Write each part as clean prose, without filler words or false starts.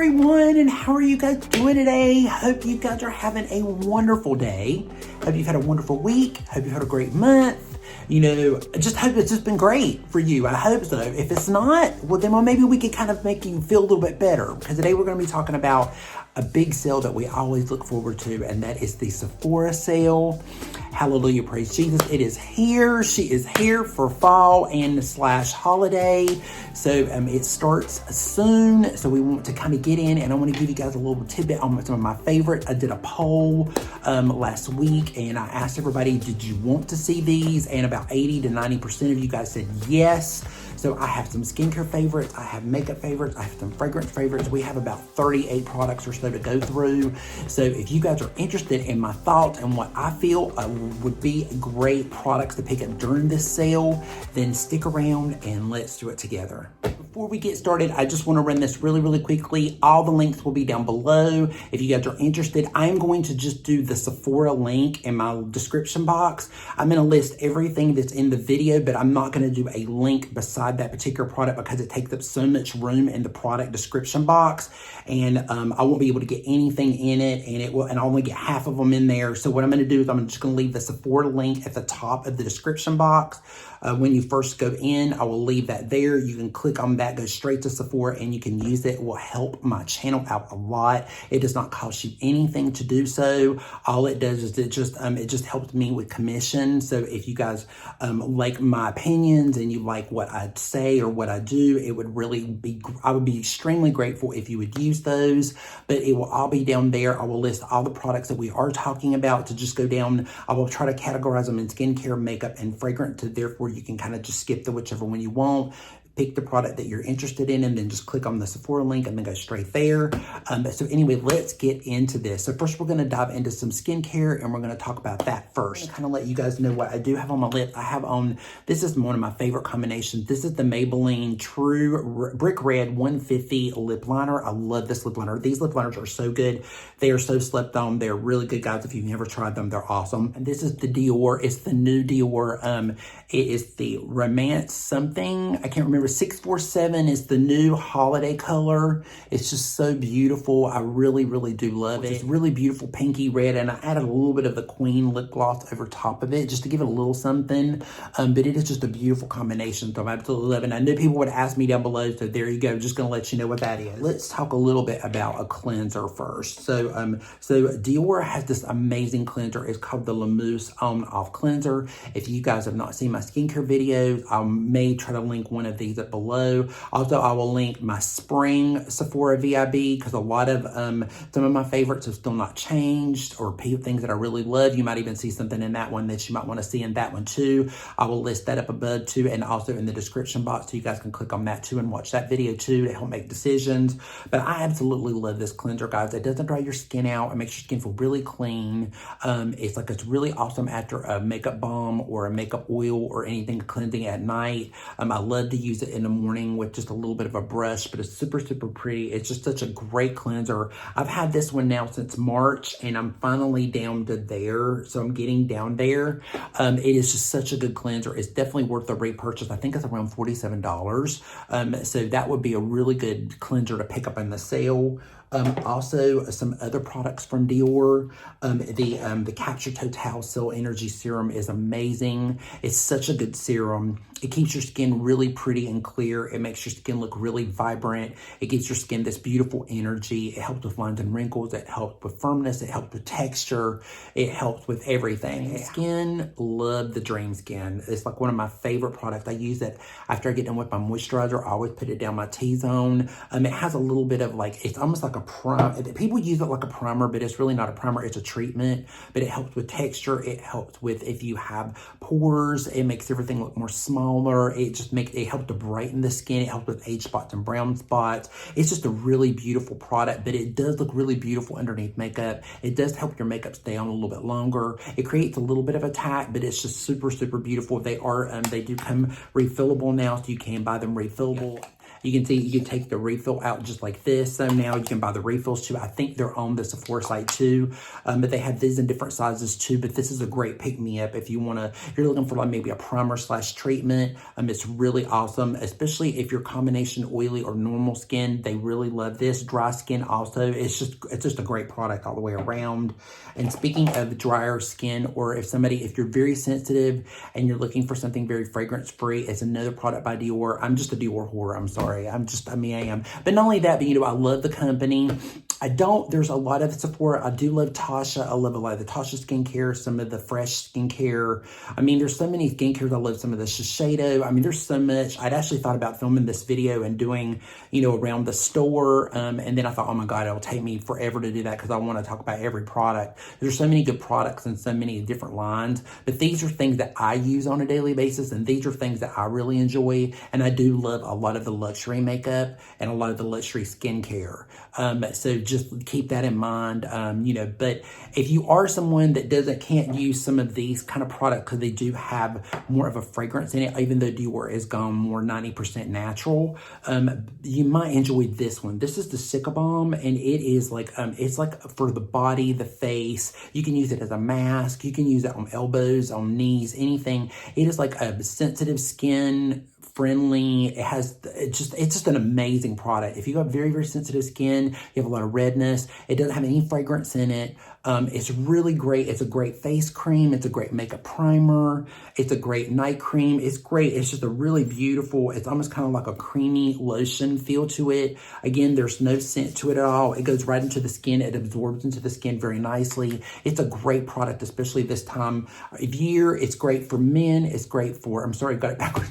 everyone, and how are you guys doing today? Hope you guys are having a wonderful day. Hope you've had a wonderful week. Hope you've had a great month. You know, I just hope it's just been great for you. I hope so. If it's not, well then maybe we could kind of make you feel a little bit better, because today we're going to be talking about a big sale that we always look forward to, and that is the Sephora sale. Hallelujah, praise Jesus. It is here. She is here for fall and / holiday. So it starts soon. So we want to kind of get in, and I want to give you guys a little tidbit on some of my favorites. I did a poll last week, and I asked everybody, did you want to see these? And about 80 to 90% of you guys said yes. So I have some skincare favorites, I have makeup favorites, I have some fragrance favorites. We have about 38 products or so to go through. So if you guys are interested in my thoughts and what I feel would be great products to pick up during this sale, then stick around and let's do it together. Before we get started, I just want to run this really quickly. All the links will be down below. If you guys are interested, I'm going to just do the Sephora link in my description box. I'm going to list everything that's in the video, but I'm not going to do a link beside that particular product because it takes up so much room in the product description box, and I won't be able to get anything in it, and I'll only get half of them in there. So what I'm going to do is I'm just going to leave the Sephora link at the top of the description box. When you first go in, I will leave that there. You can click on that, go straight to Sephora, and you can use it. It will help my channel out a lot. It does not cost you anything to do so. All it does is it just helps me with commission. So if you guys like my opinions and you like what I say or what I do, it would really be, I would be extremely grateful if you would use those. But it will all be down there. I will list all the products that we are talking about to just go down. I will try to categorize them in skincare, makeup, and fragrance, to therefore you can kind of just skip to whichever one you want. Pick the product that you're interested in, and then just click on the Sephora link and then go straight there. So anyway, let's get into this. So first we're going to dive into some skincare, and we're going to talk about that first. I'm going to kind of let you guys know what I do have on my lip. I have on, this is one of my favorite combinations. This is the Maybelline True Brick Red 150 lip liner. I love this lip liner. These lip liners are so good. They are so slept on. They're really good, guys. If you've never tried them, they're awesome. And this is the DIOR. It's the new DIOR. It is the Romance something. I can't remember. 647 is the new holiday color. It's just so beautiful. I really do love it. It's really beautiful pinky red, and I added a little bit of the Queen lip gloss over top of it just to give it a little something. But it is just a beautiful combination, so I absolutely love it. And I knew people would ask me down below, so there you go. Just gonna let you know what that is. Let's talk a little bit about a cleanser first. So DIOR has this amazing cleanser. It's called the MOUSSE Oct-Nov cleanser. If you guys have not seen my skincare videos, I may try to link one of these up below. Also, I will link my spring Sephora VIB, because a lot of some of my favorites have still not changed, or things that I really love. You might even see something in that one that you might want to see in that one too. I will list that up above too, and also in the description box, so you guys can click on that too and watch that video too to help make decisions. But I absolutely love this cleanser, guys. It doesn't dry your skin out. It makes your skin feel really clean. It's really awesome after a makeup balm or a makeup oil or anything cleansing at night. I love to use it in the morning with just a little bit of a brush, but it's super pretty. It's just such a great cleanser. I've had this one now since March, and I'm finally down to there, so I'm getting down there. It is just such a good cleanser. It's definitely worth the repurchase. I think it's around $47. So that would be a really good cleanser to pick up in the sale. Also, some other products from DIOR. The Capture Total Cell Energy Serum is amazing. It's such a good serum. It keeps your skin really pretty and clear. It makes your skin look really vibrant. It gives your skin this beautiful energy. It helps with lines and wrinkles. It helps with firmness. It helps with texture. It helps with everything. Skin, love the DREAMSKIN. It's like one of my favorite products. I use it after I get done with my moisturizer. I always put it down my T-zone. It has a little bit of it's almost like a primer. People use it like a primer, but it's really not a primer. It's a treatment, but it helps with texture. It helps with, if you have pores, it makes everything look more smaller. It helps to brighten the skin. It helps with age spots and brown spots. It's just a really beautiful product, but it does look really beautiful underneath makeup. It does help your makeup stay on a little bit longer. It creates a little bit of a tack, but it's just super beautiful. They do come refillable now, so you can buy them refillable. You can see you can take the refill out just like this. So now you can buy the refills too. I think they're on the Sephora site too, but they have these in different sizes too. But this is a great pick-me-up if you want to, if you're looking for like maybe a primer slash treatment. It's really awesome, especially if you're combination oily or normal skin. They really love this. Dry skin also. It's just a great product all the way around. And speaking of drier skin, or if you're very sensitive and you're looking for something very fragrance free, it's another product by Dior. I'm just a Dior whore. I'm sorry. I am. But not only that, but I love the company. There's a lot of Sephora. I do love TATCHA. I love a lot of the TATCHA skincare, some of the fresh skincare. There's so many skincare. I love some of the SHISEIDO. There's so much. I'd actually thought about filming this video and doing, around the store. And then I thought, oh my God, it'll take me forever to do that because I want to talk about every product. There's so many good products and so many different lines. But these are things that I use on a daily basis. And these are things that I really enjoy. And I do love a lot of the luxury makeup and a lot of the luxury skincare. So just keep that in mind, but if you are someone that can't use some of these kind of products because they do have more of a fragrance in it, even though Dior is gone more 90% natural, you might enjoy this one. This is the CICA Balm, and it is like, it's like for the body, the face. You can use it as a mask. You can use it on elbows, on knees, anything. It is like a sensitive skin friendly. It's just an amazing product. If you have very, very sensitive skin, you have a lot of redness, it doesn't have any fragrance in it. It's really great. It's a great face cream. It's a great makeup primer. It's a great night cream. It's great. It's just a really beautiful, it's almost kind of like a creamy lotion feel to it. Again, there's no scent to it at all. It goes right into the skin. It absorbs into the skin very nicely. It's a great product, especially this time of year. It's great for men. It's great for, I'm sorry, I got it backwards.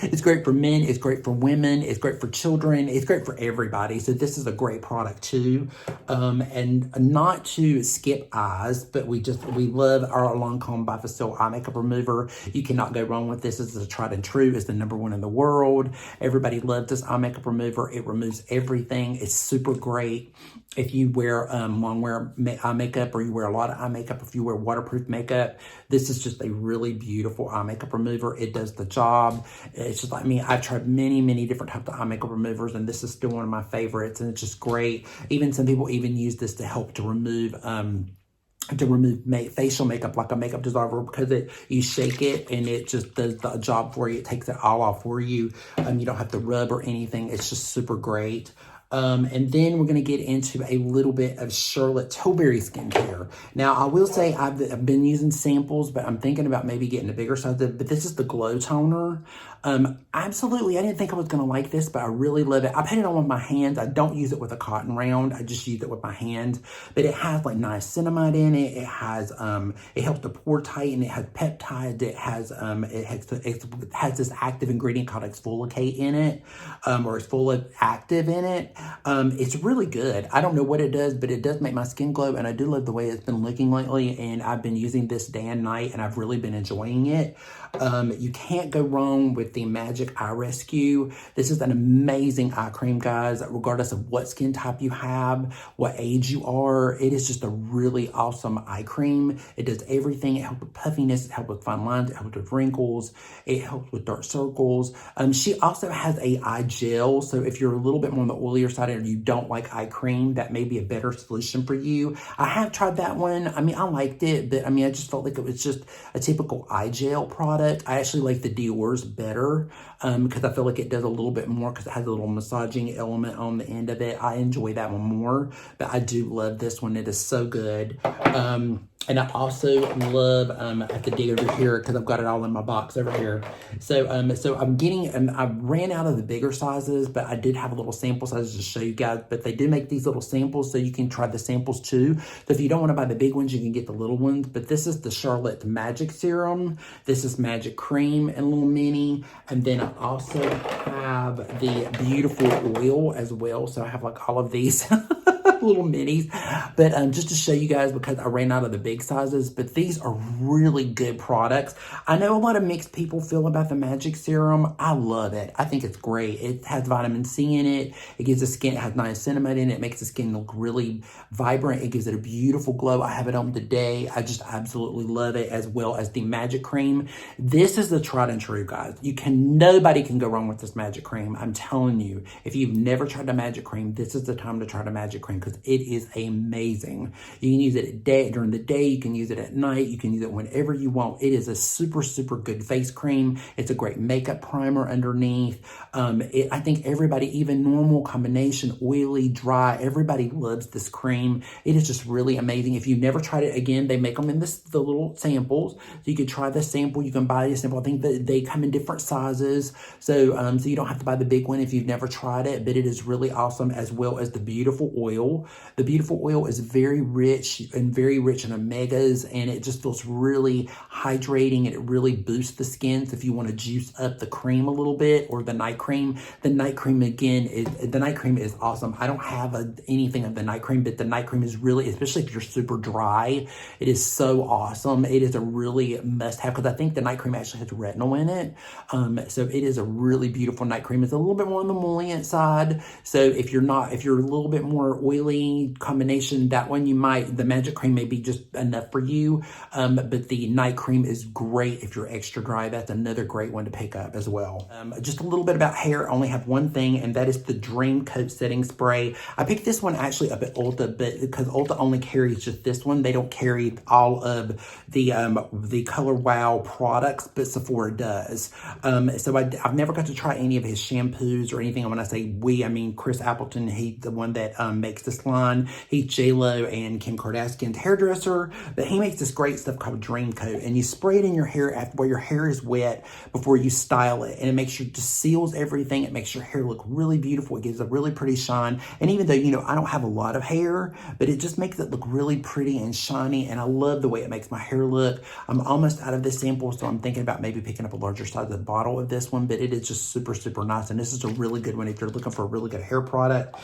It's great for men. It's great for women. It's great for children. It's great for everybody. So this is a great product too. And not to skip eyes, but we love our LANCOME BI-FACIL eye makeup remover. You cannot go wrong with this. This is a tried and true. It's the #1 in the world. Everybody loves this eye makeup remover. It removes everything. It's super great if you wear long wear eye makeup, or you wear a lot of eye makeup. If you wear waterproof makeup, this is just a really beautiful eye makeup remover. It does the job. It's just like me. I've tried many different types of eye makeup removers, and this is still one of my favorites, and it's just great. Even some people even use this to help to remove facial makeup, like a makeup dissolver, because you shake it and it just does the job for you. It takes it all off for you. You don't have to rub or anything. It's just super great. And then we're going to get into a little bit of Charlotte Tilbury skincare. Now, I will say I've been using samples, but I'm thinking about maybe getting a bigger size. But this is the Glow Toner. Absolutely, I didn't think I was going to like this, but I really love it. I put it on with my hands. I don't use it with a cotton round. I just use it with my hands. But it has like niacinamide in it. It has it helps to pore tighten. It has peptides. It has this active ingredient called exfoliate in it, or exfoliate active in it. It's really good. I don't know what it does, but it does make my skin glow, and I do love the way it's been looking lately, and I've been using this day and night, and I've really been enjoying it. You can't go wrong with the Magic Eye Rescue. This is an amazing eye cream, guys, regardless of what skin type you have, what age you are. It is just a really awesome eye cream. It does everything. It helps with puffiness. It helps with fine lines. It helps with wrinkles. It helps with dark circles. She also has a eye gel, so if you're a little bit more on the oilier side or you don't like eye cream, that may be a better solution for you. I have tried that one. I liked it, but I just felt like it was just a typical eye gel product. I actually like the DIOR's better because I feel like it does a little bit more because it has a little massaging element on the end of it. I enjoy that one more, but I do love this one. It is so good. And I also love, I have to dig over here because I've got it all in my box over here. So I'm getting, I ran out of the bigger sizes, but I did have a little sample size to show you guys, but they do make these little samples so you can try the samples too. So if you don't want to buy the big ones, you can get the little ones, but this is the Charlotte Magic Serum. This is Magic Cream and Little Mini. And then I also have the beautiful oil as well. So I have like all of these. have little minis, but just to show you guys, because I ran out of the big sizes, but these are really good products. I know a lot of mixed people feel about the Magic Serum. I love it. I think it's great. It has vitamin C in it. It gives the skin, it has niacinamide in it. It makes the skin look really vibrant. It gives it a beautiful glow. I have it on today. I just absolutely love it, as well as the Magic Cream. This is the tried and true, guys. Nobody can go wrong with this Magic Cream. I'm telling you, if you've never tried the Magic Cream, this is the time to try the Magic Cream, because it is amazing. You can use it during the day. You can use it at night. You can use it whenever you want. It is a super, super good face cream. It's a great makeup primer underneath. I think everybody, even normal combination, oily, dry, everybody loves this cream. It is just really amazing. If you've never tried it, again, they make them in the little samples. So you can try the sample. You can buy a sample. I think that they come in different sizes. So you don't have to buy the big one if you've never tried it, but it is really awesome, as well as the beautiful oil. The beautiful oil is very rich in omegas, and it just feels really hydrating, and it really boosts the skin. So if you want to juice up the cream a little bit, or the night cream again, the night cream is awesome. I don't have anything of the night cream, but the night cream is really, especially if you're super dry, it is so awesome. It is a really must have, because I think the night cream actually has retinol in it. So it is a really beautiful night cream. It's a little bit more on the emollient side. So if you're a little bit more oily combination, that one the Magic Cream may be just enough for you. But the night cream is great if you're extra dry. That's another great one to pick up as well. Just a little bit about hair. I only have one thing, and that is the DreamCoat Setting Spray. I picked this one actually up at Ulta, but because Ulta only carries just this one, they don't carry all of the COLORWOW products, but Sephora does. So I've never got to try any of his shampoos or anything. And when I say we, I mean Chris Appleton. He's the one that makes this line. He's J-Lo and Kim Kardashian's hairdresser, but he makes this great stuff called DreamCoat, and you spray it in your hair where your hair is wet before you style it, and it makes sure it just seals everything. It makes your hair look really beautiful. It gives a really pretty shine, and even though, I don't have a lot of hair, but it just makes it look really pretty and shiny, and I love the way it makes my hair look. I'm almost out of this sample, so I'm thinking about maybe picking up a larger size of the bottle of this one, but it is just super, super nice, and this is a really good one if you're looking for a really good hair product.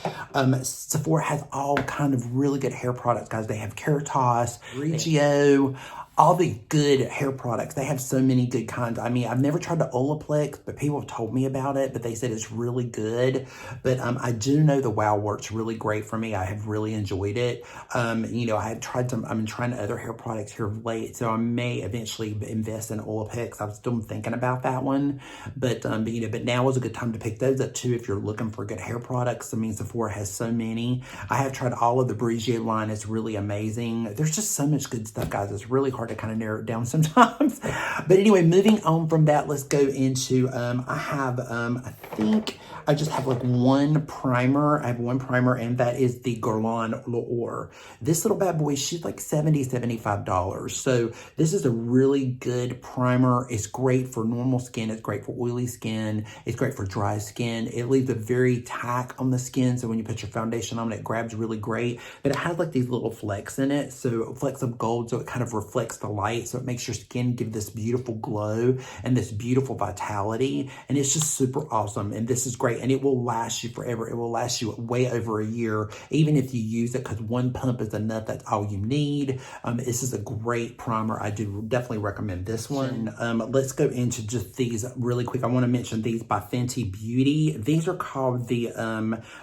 Sephora has all kind of really good hair products, guys. They have KERATOSE, BRIOGEO, all the good hair products. They have so many good kinds. I mean, I've never tried the OLAPLEX, but people have told me about it, but they said it's really good. But I do know the WOW works really great for me. I have really enjoyed it. I have tried I've been trying other hair products here of late, so I may eventually invest in OLAPLEX. I'm still thinking about that one. But now is a good time to pick those up too if you're looking for good hair products. I mean, Sephora has so many. I have tried all of the BRIOGEO line. It's really amazing. There's just so much good stuff, guys. It's really hard to kind of narrow it down sometimes. But anyway, moving on from that, let's go into, I think I just have like one primer. I have one primer, and that is the Guerlain L'Or. This little bad boy, she's like $70, $75. So this is a really good primer. It's great for normal skin. It's great for oily skin. It's great for dry skin. It leaves a very tack on the skin, so when you put your foundation on, it grabs really great. But it has like these little flecks in it, so flecks of gold, so it kind of reflects the light, so it makes your skin give this beautiful glow and this beautiful vitality, and it's just super awesome. And this is great, and it will last you forever. It will last you way over a year, even if you use it, because one pump is enough. That's all you need. This is a great primer. I do definitely recommend this one. Let's go into just these really quick. I want to mention these by Fenty Beauty. These are called the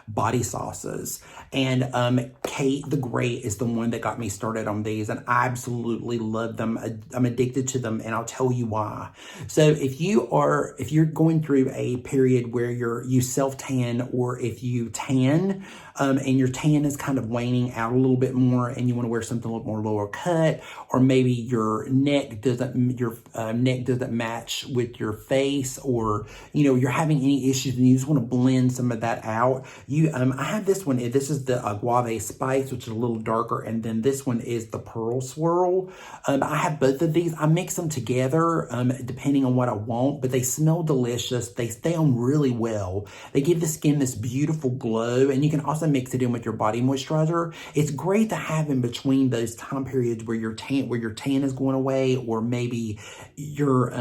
body sauces, and Kate the Great is the one that got me started on these, and I absolutely love them. I'm addicted to them, and I'll tell you why. So if you're going through a period where you self-tan, or if you tan, and your tan is kind of waning out a little bit more, and you want to wear something a little more lower cut, or maybe your neck doesn't match with your face, or you're having any issues and you just want to blend some of that out. I have this one. This is the Agave Spice, which is a little darker, and then this one is the Pearl Swirl. I have both of these. I mix them together depending on what I want, but they smell delicious. They stay on really well. They give the skin this beautiful glow, and you can also mix it in with your body moisturizer. It's great to have in between those time periods where your tan is going away, or maybe your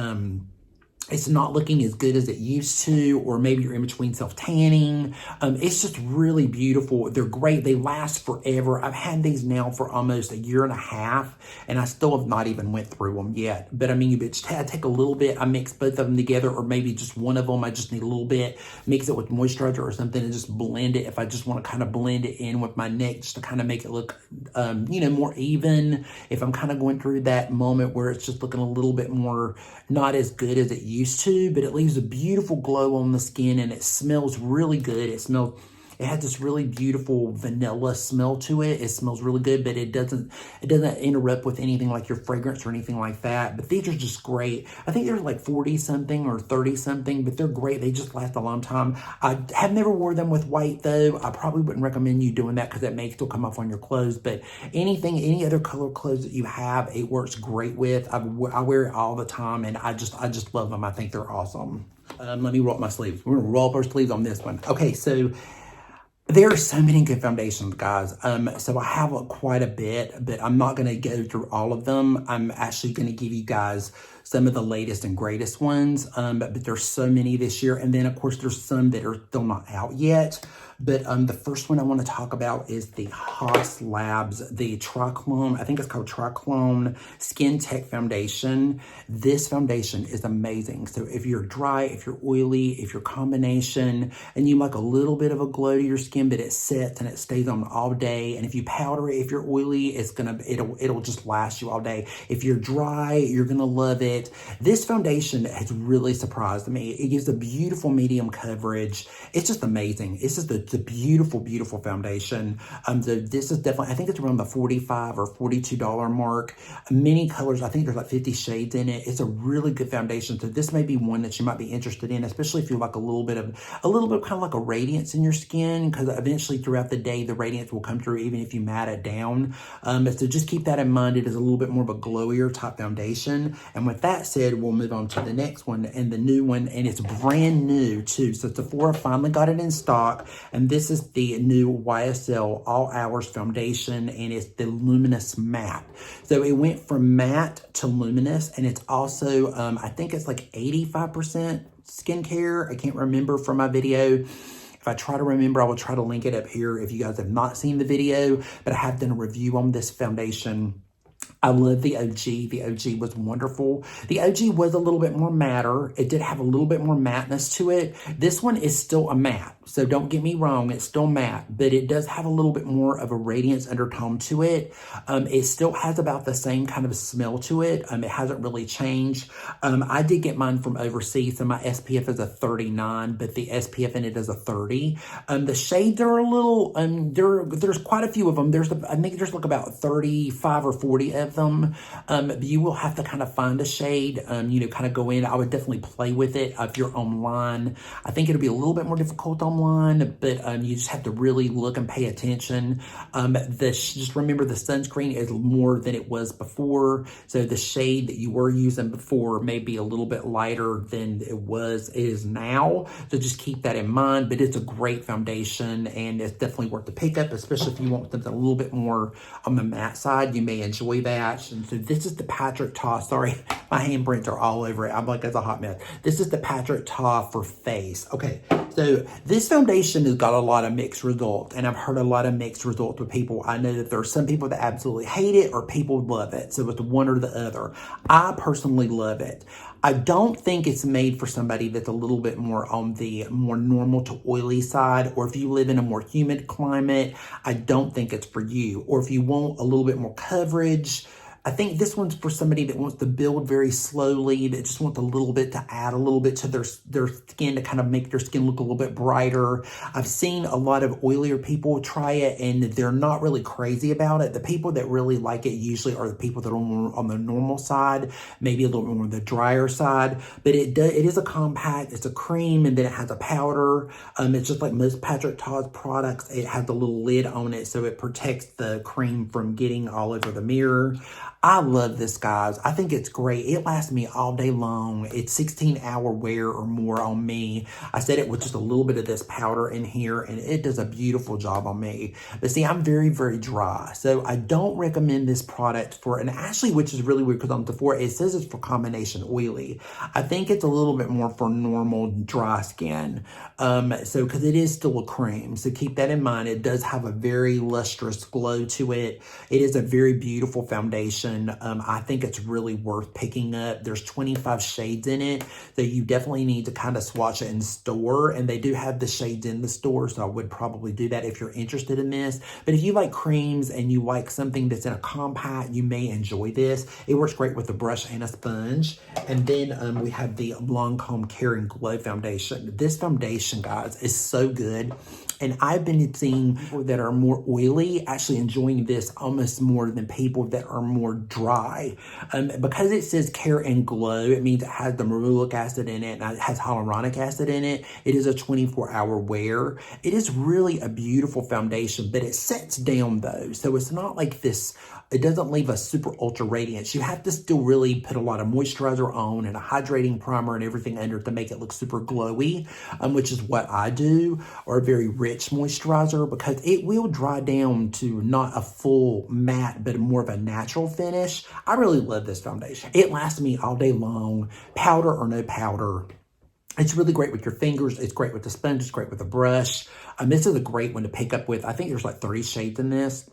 it's not looking as good as it used to, or maybe you're in between self-tanning. It's just really beautiful. They're great. They last forever. I've had these now for almost a year and a half, and I still have not even went through them yet. But I mean, I take a little bit, I mix both of them together, or maybe just one of them, I just need a little bit, mix it with moisturizer or something, and just blend it if I just want to kind of blend it in with my neck, just to kind of make it look, you know, more even. If I'm kind of going through that moment where it's just looking a little bit more not as good as it used to, but it leaves a beautiful glow on the skin, and it smells really good. It has this really beautiful vanilla smell to it. It smells really good, but it doesn't interrupt with anything like your fragrance or anything like that. But these are just great. I think they're like 40 something or 30 something, but they're great. They just last a long time. I have never wore them with white though. I probably wouldn't recommend you doing that because that may still come off on your clothes, but any other color clothes that you have, it works great with. I wear it all the time, and I just love them. I think they're awesome. Let me roll up my sleeves. We're gonna roll up our sleeves on this one. Okay, so there are so many good foundations, guys. So I have quite a bit, but I'm not going to go through all of them. I'm actually going to give you guys some of the latest and greatest ones, but there's so many this year. And then, of course, there's some that are still not out yet. But the first one I want to talk about is the HAUS Labs, the TRICLONE, I think it's called TRICLONE Skin Tech Foundation. This foundation is amazing. So if you're dry, if you're oily, if you're combination, and you like a little bit of a glow to your skin, but it sets and it stays on all day. And if you powder it, if you're oily, it'll just last you all day. If you're dry, you're gonna love it. This foundation has really surprised me. It gives a beautiful medium coverage. It's just amazing. It's just a beautiful, beautiful foundation. So this is definitely, I think it's around the $45 or $42 mark. Many colors, I think there's like 50 shades in it. It's a really good foundation. So this may be one that you might be interested in, especially if you like a little bit kind of like a radiance in your skin, because eventually throughout the day, the radiance will come through even if you matte it down. So just keep that in mind. It is a little bit more of a glowier type foundation. And with that said, we'll move on to the next one and the new one, and it's brand new too. So Sephora finally got it in stock. And this is the new YSL All Hours Foundation, and it's the Luminous Matte. So it went from matte to luminous, and it's also, I think it's like 85% skincare. I can't remember from my video. If I try to remember, I will try to link it up here if you guys have not seen the video, but I have done a review on this foundation. I love the OG. The OG was wonderful. The OG was a little bit more matter. It did have a little bit more matteness to it. This one is still a matte. So don't get me wrong, it's still matte, but it does have a little bit more of a radiance undertone to it. It still has about the same kind of smell to it. It hasn't really changed. I did get mine from overseas, so my SPF is a 39, but the SPF in it is a 30. The shades are a little, there's quite a few of them. I think there's like about 35 or 40 of them. You will have to kind of find a shade, kind of go in. I would definitely play with it if you're online. I think it'll be a little bit more difficult online, but you just have to really look and pay attention. Just remember the sunscreen is more than it was before. So the shade that you were using before may be a little bit lighter than it is now. So just keep that in mind, but it's a great foundation and it's definitely worth the pickup, especially if you want something a little bit more on the matte side. You may enjoy that. And so this is the Patrick Ta. Sorry, my handprints are all over it. I'm like, that's a hot mess. This is the Patrick Ta for face. Okay, so this foundation has got a lot of mixed results, and I've heard a lot of mixed results with people. I know that there are some people that absolutely hate it or people love it. So it's one or the other. I personally love it. I don't think it's made for somebody that's a little bit more on the more normal to oily side, or if you live in a more humid climate, I don't think it's for you. Or if you want a little bit more coverage, I think this one's for somebody that wants to build very slowly, that just wants a little bit to add a little bit to their skin to kind of make their skin look a little bit brighter. I've seen a lot of oilier people try it and they're not really crazy about it. The people that really like it usually are the people that are more on the normal side, maybe a little bit more on the drier side. But it is a compact, it's a cream, and then it has a powder. It's just like most Patrick Ta's products. It has a little lid on it so it protects the cream from getting all over the mirror. I love this, guys. I think it's great. It lasts me all day long. It's 16-hour wear or more on me. I set it with just a little bit of this powder in here, and it does a beautiful job on me. But see, I'm very, very dry. So I don't recommend this product for, and actually, which is really weird because on Sephora, it says it's for combination oily. I think it's a little bit more for normal dry skin. So, because it is still a cream. So keep that in mind. It does have a very lustrous glow to it. It is a very beautiful foundation. I think it's really worth picking up. There's 25 shades in it, so you definitely need to kind of swatch it in store, and they do have the shades in the store, so I would probably do that if you're interested in this. But if you like creams and you like something that's in a compact, you may enjoy this. It works great with a brush and a sponge. And then we have the LANCOME Care and Glow Foundation. This foundation, guys, is so good. And I've been seeing people that are more oily actually enjoying this almost more than people that are more dry. Because it says Care and Glow, it means it has the marulic acid in it and it has hyaluronic acid in it. It is a 24-hour wear. It is really a beautiful foundation, but it sets down though. So it's not like this, it doesn't leave a super ultra radiance. You have to still really put a lot of moisturizer on and a hydrating primer and everything under to make it look super glowy, which is what I do, or a very rich moisturizer, because it will dry down to not a full matte, but more of a natural finish. I really love this foundation. It lasts me all day long, powder or no powder. It's really great with your fingers. It's great with the sponge. It's great with a brush. This is a great one to pick up with. I think there's like 30 shades in this.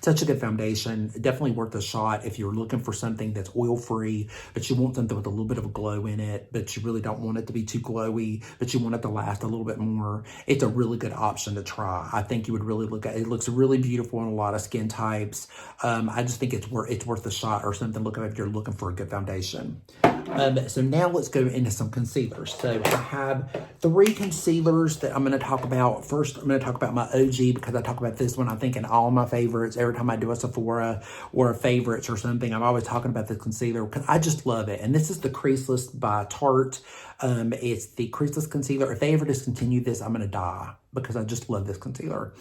Such a good foundation, definitely worth a shot if you're looking for something that's oil-free, but you want something with a little bit of a glow in it, but you really don't want it to be too glowy, but you want it to last a little bit more. It's a really good option to try. I think you would really look at it. It looks really beautiful on a lot of skin types. I just think it's worth a shot or something. Look at if you're looking for a good foundation. So now let's go into some concealers. So I have 3 concealers that I'm going to talk about. First, I'm going to talk about my OG because I talk about this one, I think, in all my favorites. Every time I do a Sephora or a favorites or something, I'm always talking about this concealer because I just love it. And this is the Creaseless by Tarte. It's the Creaseless Concealer. If they ever discontinue this, I'm going to die because I just love this concealer.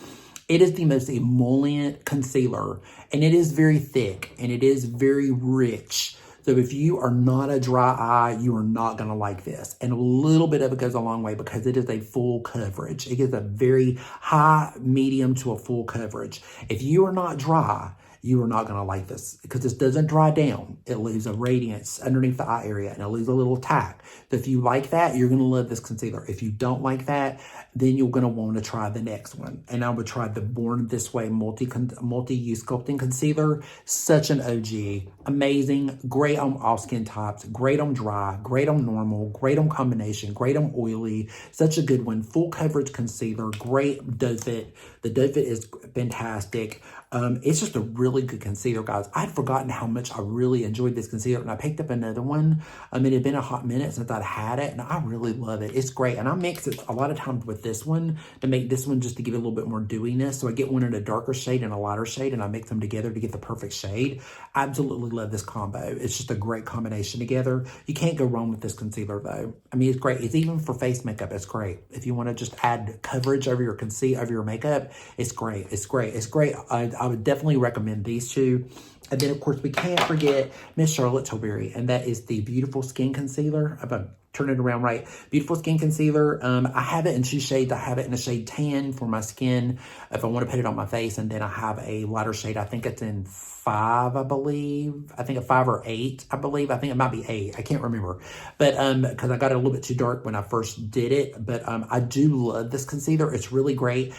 It is the most emollient concealer, and it is very thick, and it is very rich. So if you are not a dry eye, you are not going to like this. And a little bit of it goes a long way because it is a full coverage. It gives a very high, medium to a full coverage. If you are not dry, you are not going to like this because this doesn't dry down. It leaves a radiance underneath the eye area and it leaves a little tack. So if you like that, you're going to love this concealer. If you don't like that, then you're going to want to try the next one. And I would try the Born This Way multi-use sculpting concealer. Such an OG. Amazing. Great on all skin types. Great on dry. Great on normal. Great on combination. Great on oily. Such a good one. Full coverage concealer. Great doe fit. The doe fit is fantastic. It's just a really good concealer, guys. I'd forgotten how much I really enjoyed this concealer, and I picked up another one. It had been a hot minute since I'd had it, and I really love it. It's great, and I mix it a lot of times with this one to make this one just to give it a little bit more dewiness. So I get one in a darker shade and a lighter shade, and I mix them together to get the perfect shade. Absolutely love this combo. It's just a great combination together. You can't go wrong with this concealer, though. I mean, it's great. It's even for face makeup. It's great. If you want to just add coverage over your makeup, it's great. It's great. It's great. I would definitely recommend these two. And then, of course, we can't forget Miss Charlotte Tilbury, and that is the Beautiful Skin Concealer. If I turn it around right, Beautiful Skin Concealer. I have it in 2 shades. I have it in a shade 10 for my skin if I want to put it on my face, and then I have a lighter shade. I think it's in 5, I believe. I think a 5 or 8, I believe. I think it might be 8. I can't remember. But because I got it a little bit too dark when I first did it. But I do love this concealer. It's really great.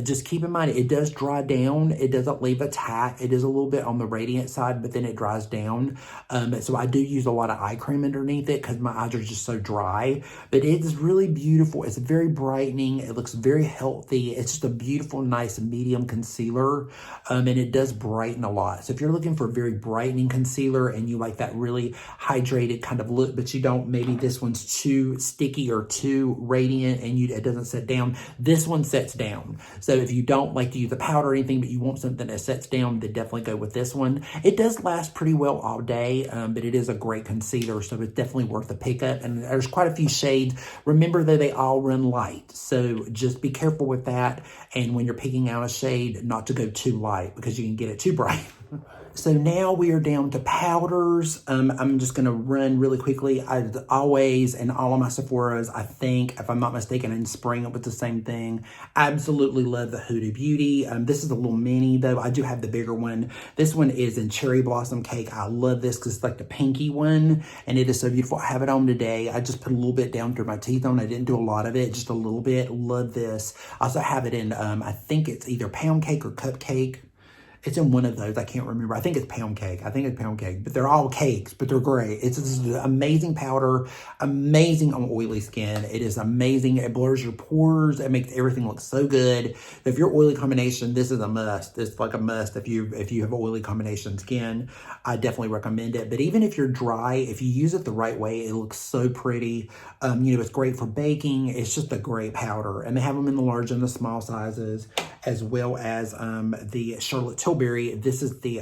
Just keep in mind, it does dry down. It doesn't leave a tack. It is a little bit on the radiant side, but then it dries down. So I do use a lot of eye cream underneath it because my eyes are just so dry. But it is really beautiful. It's very brightening. It looks very healthy. It's just a beautiful, nice medium concealer. And it does brighten a lot. So if you're looking for a very brightening concealer and you like that really hydrated kind of look, but you don't, maybe this one's too sticky or too radiant and it doesn't set down, this one sets down. So if you don't like to use a powder or anything, but you want something that sets down, then definitely go with this one. It does last pretty well all day, but it is a great concealer, so it's definitely worth a pickup. And there's quite a few shades. Remember that they all run light, so just be careful with that. And when you're picking out a shade, not to go too light because you can get it too bright. So now we are down to powders. I'm just gonna run really quickly. I always, in all of my Sephoras, I think, if I'm not mistaken, in spring it was the same thing. Absolutely love the Huda Beauty. This is a little mini though. I do have the bigger one. This one is in Cherry Blossom Cake. I love this because it's like the pinky one and it is so beautiful. I have it on today. I just put a little bit down through my teeth on. I didn't do a lot of it, just a little bit. Love this. I also have it in, I think it's either pound cake or cupcake. It's in one of those. I can't remember. I think it's pound cake. But they're all cakes, but they're great. It's an amazing powder, amazing on oily skin. It is amazing. It blurs your pores. It makes everything look so good. If you're oily combination, this is a must. It's like a must if you have oily combination skin. I definitely recommend it. But even if you're dry, if you use it the right way, it looks so pretty. It's great for baking. It's just a great powder. And they have them in the large and the small sizes, as well as the Charlotte Tilbury. This is the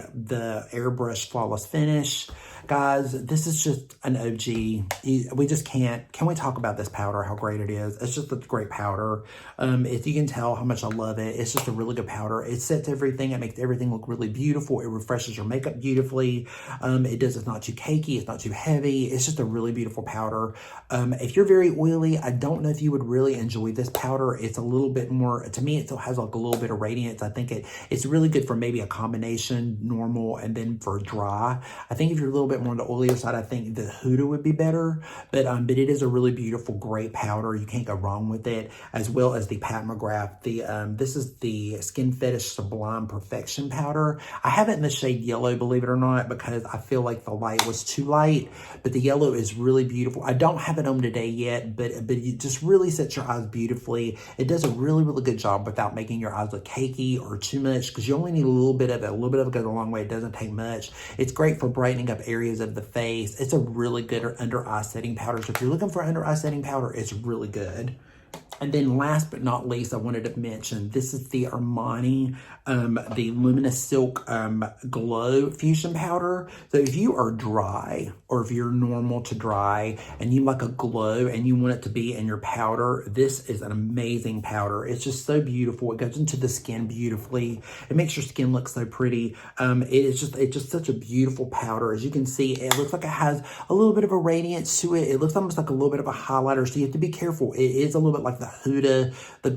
Airbrush Flawless Finish. Guys, this is just an OG. We just can't. Can we talk about this powder, how great it is? It's just a great powder. If you can tell how much I love it, it's just a really good powder. It sets everything. It makes everything look really beautiful. It refreshes your makeup beautifully. It's not too cakey. It's not too heavy. It's just a really beautiful powder. If you're very oily, I don't know if you would really enjoy this powder. It's a little bit more, to me, it still has like a little bit of radiance. I think it's really good for maybe a combination, normal, and then for dry. I think if you're a little bit more on the oilier side, I think the Huda would be better. But it is a really beautiful, great powder. You can't go wrong with it, as well as the Pat McGrath. This is the Skin Fetish Sublime Perfection powder. I have it in the shade yellow, believe it or not, because I feel like the light was too light, but the yellow is really beautiful. I don't have it on today yet, but it just really sets your eyes beautifully. It does a really, really good job without making your eyes look cakey or too much, because you only need a little bit of it. A little bit of it goes a long way. It doesn't take much. It's great for brightening up areas of the face. It's a really good under eye setting powder. So if you're looking for under eye setting powder, it's really good. And then last but not least, I wanted to mention, this is the Armani, the Luminous Silk Glow Fusion Powder. So if you are dry, or if you're normal to dry, and you like a glow, and you want it to be in your powder, this is an amazing powder. It's just so beautiful. It goes into the skin beautifully. It makes your skin look so pretty. It's just such a beautiful powder. As you can see, it looks like it has a little bit of a radiance to it. It looks almost like a little bit of a highlighter, so you have to be careful. It is a little bit like the Huda, the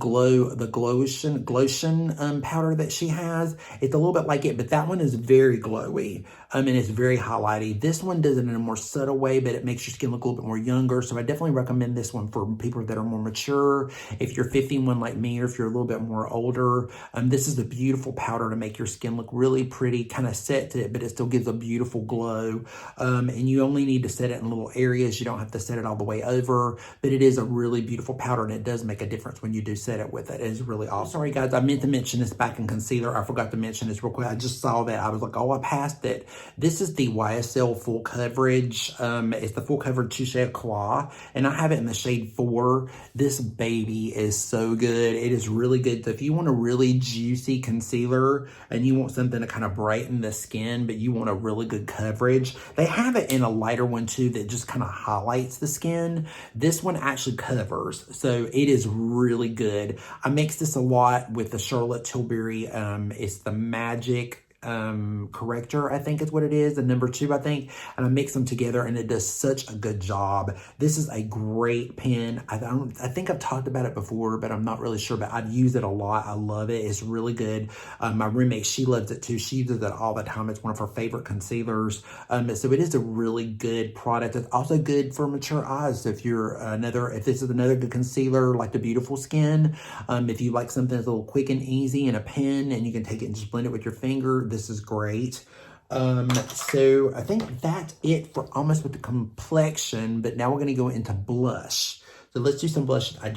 Glotion powder that she has. It's a little bit like it, but that one is very glowy. And it's very highlighty. This one does it in a more subtle way, but it makes your skin look a little bit more younger. So I definitely recommend this one for people that are more mature. If you're 51 like me, or if you're a little bit more older, this is a beautiful powder to make your skin look really pretty, kind of sets it, but it still gives a beautiful glow. And you only need to set it in little areas. You don't have to set it all the way over, but it is a really beautiful powder, and it does make a difference when you do set it with it. It is really awesome. Sorry guys, I meant to mention this back in concealer. I forgot to mention this real quick. I just saw that. I was like, oh, I passed it. This is the YSL Full Coverage. It's the Full Coverage Touche Éclat, and I have it in the shade 4. This baby is so good. It is really good. So if you want a really juicy concealer and you want something to kind of brighten the skin, but you want a really good coverage, they have it in a lighter one too that just kind of highlights the skin. This one actually covers, so it is really good. I mix this a lot with the Charlotte Tilbury. It's the Magic corrector, I think is what it is, the number 2, I think, and I mix them together, and it does such a good job. This is a great pen. I think I've talked about it before, but I'm not really sure, but I've used it a lot. I love it. It's really good. My roommate, she loves it too. She uses it all the time. It's one of her favorite concealers. So it is a really good product. It's also good for mature eyes. So if this is another good concealer, like the Beautiful Skin, if you like something that's a little quick and easy and a pen, and you can take it and just blend it with your finger, this is great. So I think that's it for almost with the complexion, but now we're going to go into blush. So let's do some blushes. I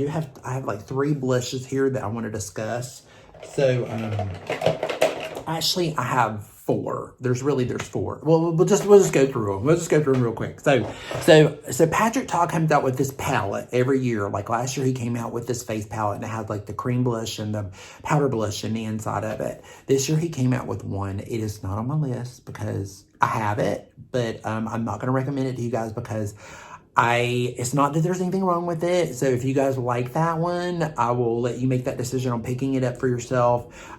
have like 3 blushes here that I want to discuss. So actually I have 4. There's 4. Well, we'll just go through them. We'll just go through them real quick. So Patrick Ta comes out with this palette every year. Like last year, he came out with this face palette, and it had like the cream blush and the powder blush in the inside of it. This year, he came out with one. It is not on my list because I have it, but I'm not going to recommend it to you guys because It's not that there's anything wrong with it. So if you guys like that one, I will let you make that decision on picking it up for yourself.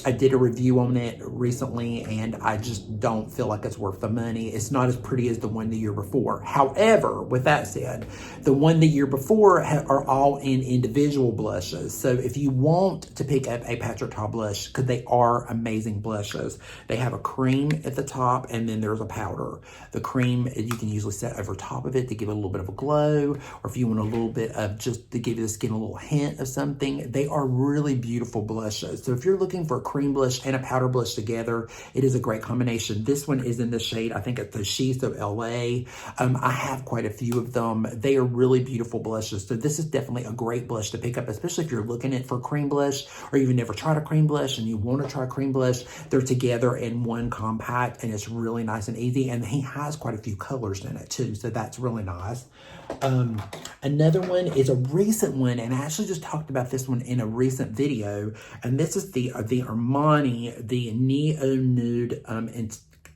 I did a review on it recently and I just don't feel like it's worth the money. It's not as pretty as the one the year before. However, with that said, the one the year before are all in individual blushes. So if you want to pick up a Patrick Ta blush, because they are amazing blushes, they have a cream at the top and then there's a powder. The cream you can usually set over top of it to give it a little bit of a glow, or if you want a little bit of just to give the skin a little hint of something. They are really beautiful blushes. So if you're looking for a cream blush and a powder blush together, it is a great combination. This one is in the shade, I think it's the SHISEIDO LA. I have quite a few of them. They are really beautiful blushes. So this is definitely a great blush to pick up, especially if you're looking at for a cream blush or you've never tried a cream blush and you want to try a cream blush. They're together in one compact and it's really nice and easy. And he has quite a few colors in it too. So that's really nice. Another one is a recent one, and I actually just talked about this one in a recent video, and this is the Armani, the Neo Nude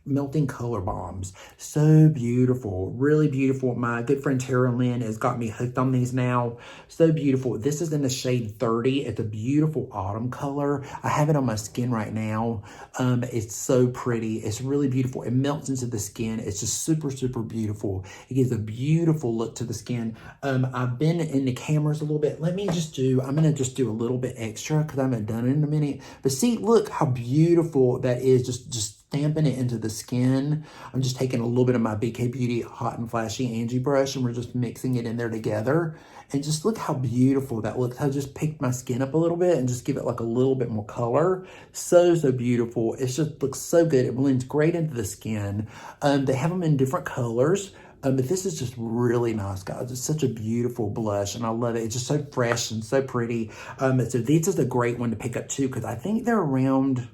Melting Color Bombs. So beautiful, really beautiful. My good friend Tara Lynn has got me hooked on these now. So beautiful. This is in the shade 30. It's a beautiful autumn color. I have it on my skin right now. It's so pretty. It's really beautiful. It melts into the skin. It's just super, super beautiful. It gives a beautiful look to the skin. I've been in the cameras a little bit. I'm going to just do a little bit extra because I haven't done it in a minute. But see, look how beautiful that is. Just stamping it into the skin. I'm just taking a little bit of my BK Beauty Hot and Flashy Angie brush and we're just mixing it in there together. And just look how beautiful that looks. I just picked my skin up a little bit and just give it like a little bit more color. So, so beautiful. It just looks so good. It blends great into the skin. They have them in different colors. But this is just really nice, guys. It's such a beautiful blush, and I love it. It's just so fresh and so pretty. So this is a great one to pick up, too, because I think they're around...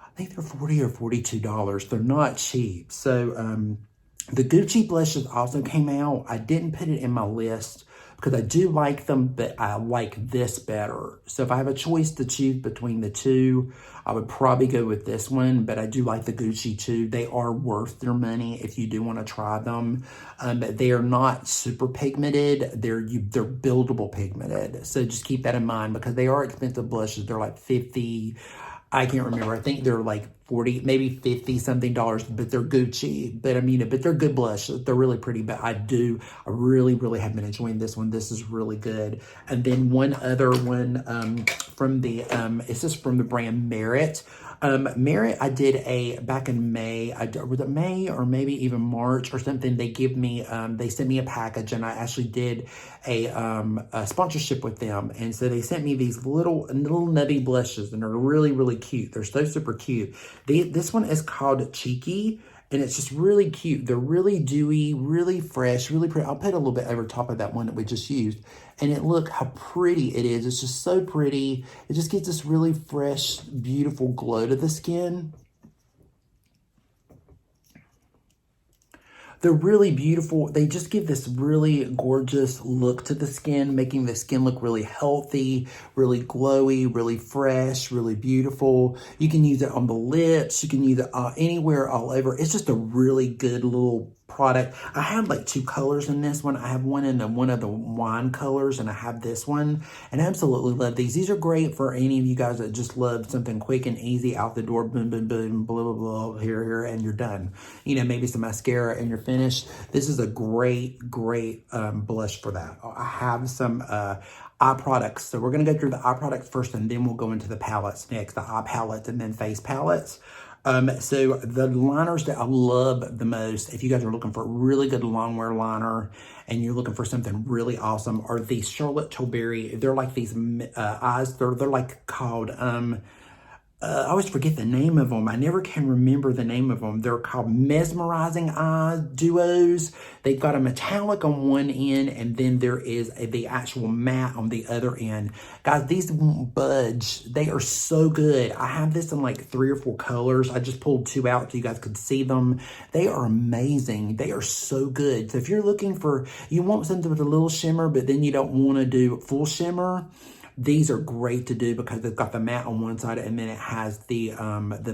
I think they're $40 or $42. They're not cheap. So the Gucci blushes also came out. I didn't put it in my list because I do like them, but I like this better. So if I have a choice to choose between the two, I would probably go with this one, but I do like the Gucci too. They are worth their money if you do want to try them. They are not super pigmented. They're buildable pigmented. So just keep that in mind because they are expensive blushes. They're like 50, I can't remember. I think they're like 40, maybe 50 something dollars, but they're Gucci. But I mean, but they're good blushes. They're really pretty, but I really, really have been enjoying this one. This is really good. And then one other one from the, it's just from the brand Merit. Merit, I did back in May, was it May or maybe even March or something? They give me, they sent me a package and I actually did a sponsorship with them. And so they sent me these little nubby blushes and they're really, really cute. They're so super cute. This one is called Cheeky. And it's just really cute. They're really dewy, really fresh, really pretty. I'll put a little bit over top of that one that we just used. And look how pretty it is. It's just so pretty. It just gives this really fresh, beautiful glow to the skin. They're really beautiful. They just give this really gorgeous look to the skin, making the skin look really healthy, really glowy, really fresh, really beautiful. You can use it on the lips. You can use it anywhere, all over. It's just a really good little product. I have like two colors in this one. I have one in one of the wine colors and I have this one, and I absolutely love these. These are great for any of you guys that just love something quick and easy out the door, boom, boom, boom, blah, blah, blah, here, and you're done. You know, maybe some mascara and you're finished. This is a great blush for that. I have some eye products. So we're going to go through the eye products first and then we'll go into the palettes next, the eye palettes and then face palettes. So the liners that I love the most, if you guys are looking for a really good long wear liner and you're looking for something really awesome, are these Charlotte Tilbury. They're like these eyes. They're like called I always forget the name of them. I never can remember the name of them. They're called Mesmerizing Eyes Duos. They've got a metallic on one end, and then there is the actual matte on the other end. Guys, these won't budge. They are so good. I have this in like 3 or 4 colors. I just pulled 2 out so you guys could see them. They are amazing. They are so good. So if you're looking for, you want something with a little shimmer, but then you don't want to do full shimmer, These are great to do because they've got the matte on one side and then it has the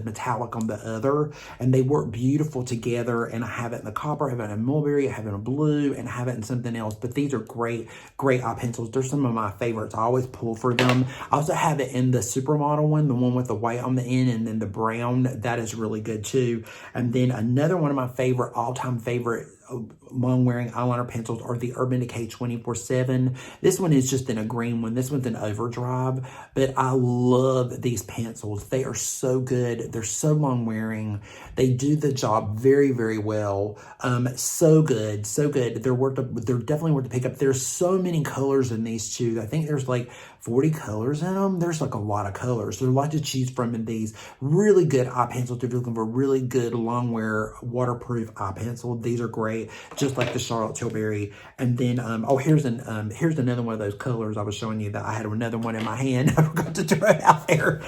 metallic on the other, and they work beautiful together. And I have it in the copper, I have it in mulberry, I have it in blue, and I have it in something else. But these are great eye pencils. They're some of my favorites. I always pull for them. I also have it in the supermodel one, the one with the white on the end and then the brown. That is really good too. And then another one of my favorite, all-time favorite long wearing eyeliner pencils are the Urban Decay 24/7. This one is just in a green one. This one's an Overdrive, but I love these pencils. They are so good. They're so long wearing. They do the job very, very well. So good, so good. They're definitely worth the pickup. There's so many colors in these too. I think there's like 40 colors in them. There's like a lot of colors. There's a lot to choose from in these. Really good eye pencils if you're looking for a really good long wear waterproof eye pencil. These are great, just like the Charlotte Tilbury. And then, oh, here's another one of those colors I was showing you that I had another one in my hand. I forgot to throw it out there.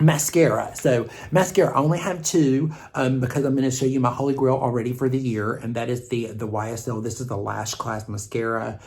Mascara. So mascara, I only have two because I'm going to show you my holy grail already for the year, and that is the YSL. This is the Lash Class Mascara.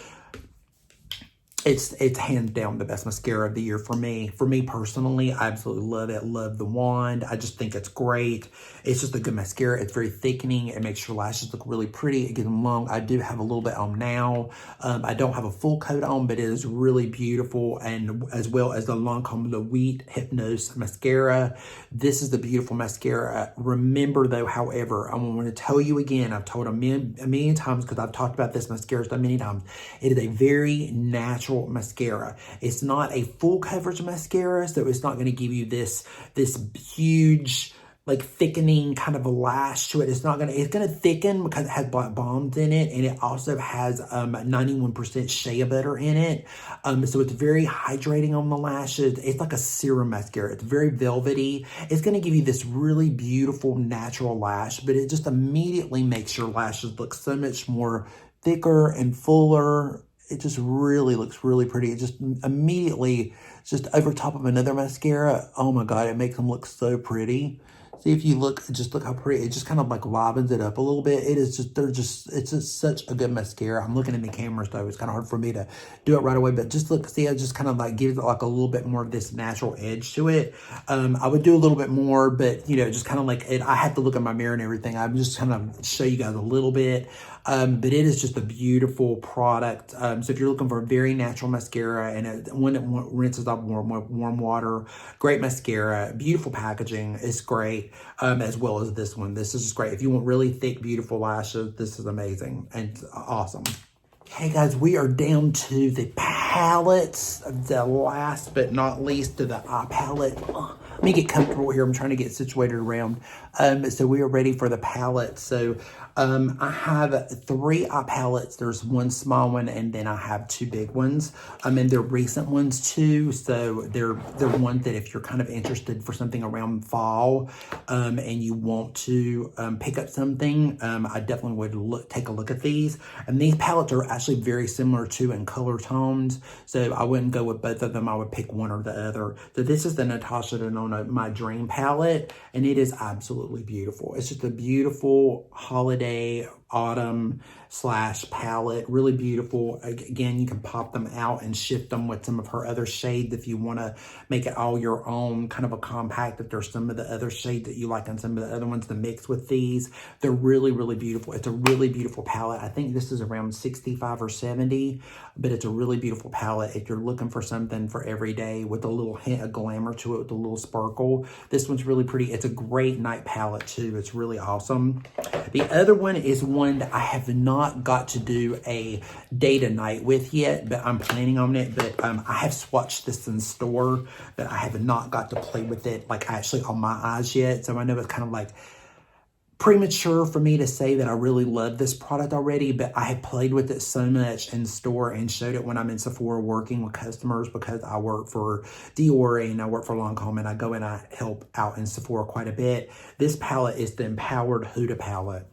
It's hands down the best mascara of the year for me. For me personally, I absolutely love it. Love the wand. I just think it's great. It's just a good mascara. It's very thickening. It makes your lashes look really pretty. It gets them long. I do have a little bit on now. I don't have a full coat on, but it is really beautiful. And as well as the Lancome the Wheat Hypnose Mascara. This is the beautiful mascara. Remember though, however, I want to tell you again, I've told a million times because I've talked about this mascara so many times. It is a very natural mascara. It's not a full coverage mascara, so it's not going to give you this huge like thickening kind of a lash to it. It's going to thicken because it has black balms in it, and it also has 91% shea butter in it. So it's very hydrating on the lashes. It's like a serum mascara. It's very velvety. It's going to give you this really beautiful natural lash, but it just immediately makes your lashes look so much more thicker and fuller. It just really looks really pretty. It just immediately, just over top of another mascara, oh my God, it makes them look so pretty. See if you look, just look how pretty, it just kind of like livens it up a little bit. It is just, it's just such a good mascara. I'm looking in the camera, so it's kind of hard for me to do it right away, but just look, see, I just kind of like gives it like a little bit more of this natural edge to it. I would do a little bit more, but you know, just kind of like it, I have to look at my mirror and everything. I'm just kind of show you guys a little bit. But it is just a beautiful product. So if you're looking for a very natural mascara and one that rinses off warm water, great mascara, beautiful packaging, it's great, as well as this one. This is just great. If you want really thick, beautiful lashes, this is amazing and awesome. Hey guys, we are down to the palettes, the last but not least to the eye palette. Let me get comfortable here. I'm trying to get situated around. So we are ready for the palette. So I have 3 eye palettes. There's one small one, and then I have 2 big ones. And they're recent ones too. So they're ones that if you're kind of interested for something around fall, and you want to pick up something, I definitely would take a look at these. And these palettes are actually very similar too in color tones. So I wouldn't go with both of them. I would pick one or the other. So this is the Natasha Denona My Dream palette, and it is absolutely beautiful. It's just a beautiful holiday autumn / palette, really beautiful. Again, you can pop them out and shift them with some of her other shades if you want to make it all your own, kind of a compact. If there's some of the other shades that you like and some of the other ones to mix with these, they're really, really beautiful. It's a really beautiful palette. I think this is around 65 or 70, but it's a really beautiful palette. If you're looking for something for every day with a little hint of glamour to it, with a little sparkle, this one's really pretty. It's a great night palette too. It's really awesome. The other one is one that I have not got to do a day to night with yet, but I'm planning on it. But I have swatched this in store, but I have not got to play with it like actually on my eyes yet. So I know it's kind of like premature for me to say that I really love this product already, but I have played with it so much in store and showed it when I'm in Sephora working with customers, because I work for DIOR and I work for Lancome, and I go and I help out in Sephora quite a bit. This palette is the Empowered Huda palette.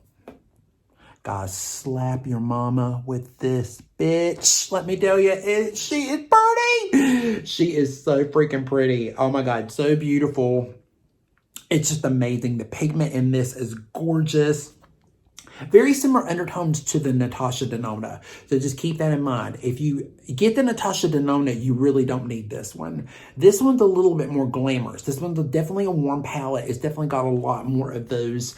Guys, slap your mama with this bitch. Let me tell you, she is pretty. She is so freaking pretty. Oh my God, so beautiful. It's just amazing. The pigment in this is gorgeous. Very similar undertones to the Natasha Denona. So just keep that in mind. If you get the Natasha Denona, you really don't need this one. This one's a little bit more glamorous. This one's definitely a warm palette. It's definitely got a lot more of those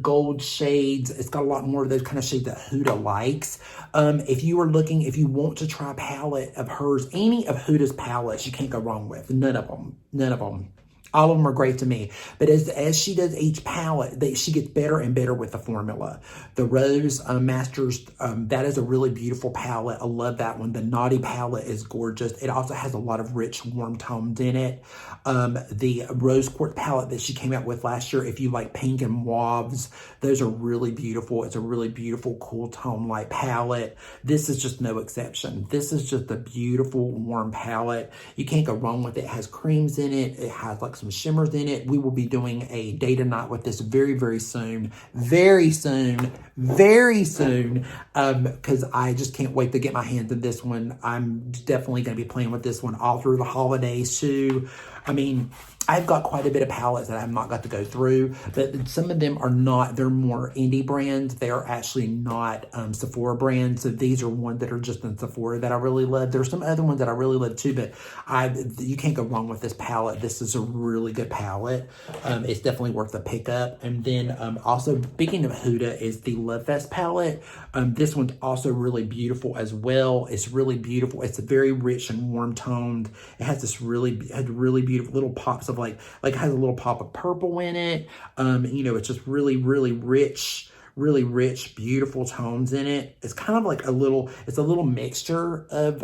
gold shades. It's got a lot more of those kind of shades that Huda likes. If you want to try a palette of hers, any of Huda's palettes, you can't go wrong with. None of them. All of them are great to me. But as she does each palette, she gets better and better with the formula. The Rose Masters, that is a really beautiful palette. I love that one. The Naughty palette is gorgeous. It also has a lot of rich, warm tones in it. The Rose Quartz palette that she came out with last year, if you like pink and mauves, those are really beautiful. It's a really beautiful, cool tone light palette. This is just no exception. This is just a beautiful, warm palette. You can't go wrong with it. It has creams in it. It has like some shimmers in it. We will be doing a day to night with this very, very soon. Very soon. Because I just can't wait to get my hands on this one. I'm definitely going to be playing with this one all through the holidays too. I mean, I've got quite a bit of palettes that I've not got to go through, but some of them are not, they're more indie brands. They are actually not Sephora brands. So these are ones that are just in Sephora that I really love. There's some other ones that I really love too, but you can't go wrong with this palette. This is a really good palette. It's definitely worth the pickup. And then also, speaking of Huda, is the Love Fest palette. This one's also really beautiful as well. It's really beautiful. It's a very rich and warm toned. It has this really beautiful little pops of like it has a little pop of purple in it. You know, it's just really rich, beautiful tones in it. It's kind of like a little mixture of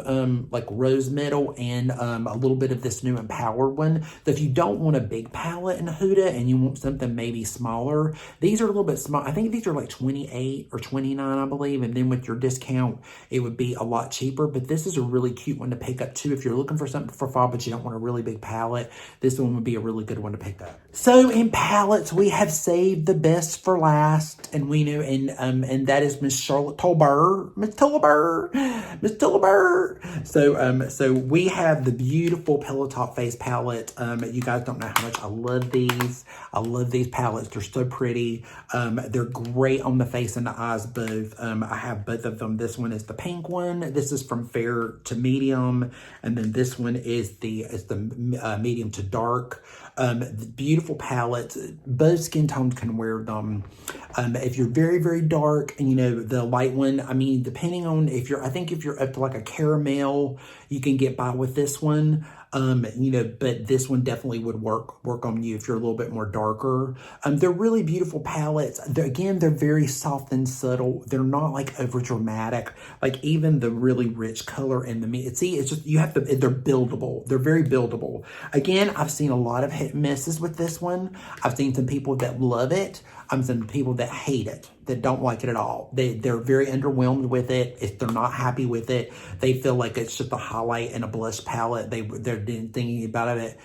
like rose metal and a little bit of this new empowered one. So if you don't want a big palette in Huda and you want something maybe smaller, these are a little bit small. I think these are like 28 or 29, I believe. And then with your discount, it would be a lot cheaper. But this is a really cute one to pick up too. If you're looking for something for fall, but you don't want a really big palette, this one would be a really good one to pick up. So in palettes, we have saved the best for last, and we know, and that is Miss Charlotte Tilbury. Miss Tilbury. So we have the beautiful Pillow Top Face palette. You guys don't know how much I love these. I love these palettes. They're so pretty. They're great on the face and the eyes both. I have both of them. This one is the pink one. This is from fair to medium, and then this one is the medium to dark. The beautiful palettes. Both skin tones can wear them. If you're very, very dark, and you know, the light one, I mean, depending on I think if you're up to like a caramel, you can get by with this one. You know, but this one definitely would work on you if you're a little bit more darker. They're really beautiful palettes. They're very soft and subtle. They're not like over dramatic. Like even the really rich color in it's just, they're buildable. They're very buildable. Again, I've seen a lot of hit and misses with this one. I've seen some people that love it. I've seen people that hate it, that don't like it at all. They're very underwhelmed with it. If they're not happy with it, they feel like it's just a highlight and a blush palette. They're thinking about it.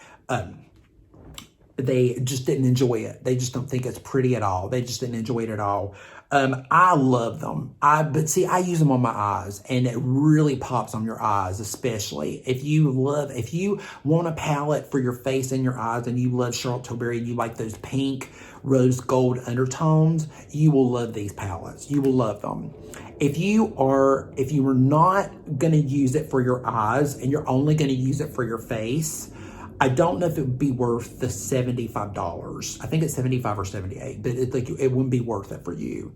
They just didn't enjoy it. They just don't think it's pretty at all. They just didn't enjoy it at all. I love them. But see, I use them on my eyes, and it really pops on your eyes, especially if you want a palette for your face and your eyes, and you love Charlotte Tilbury, and you like those pink rose gold undertones, you will love these palettes. You will love them. If you are not going to use it for your eyes and you're only going to use it for your face, I don't know if it would be worth the $75. I think it's $75 or $78, but it wouldn't be worth it for you.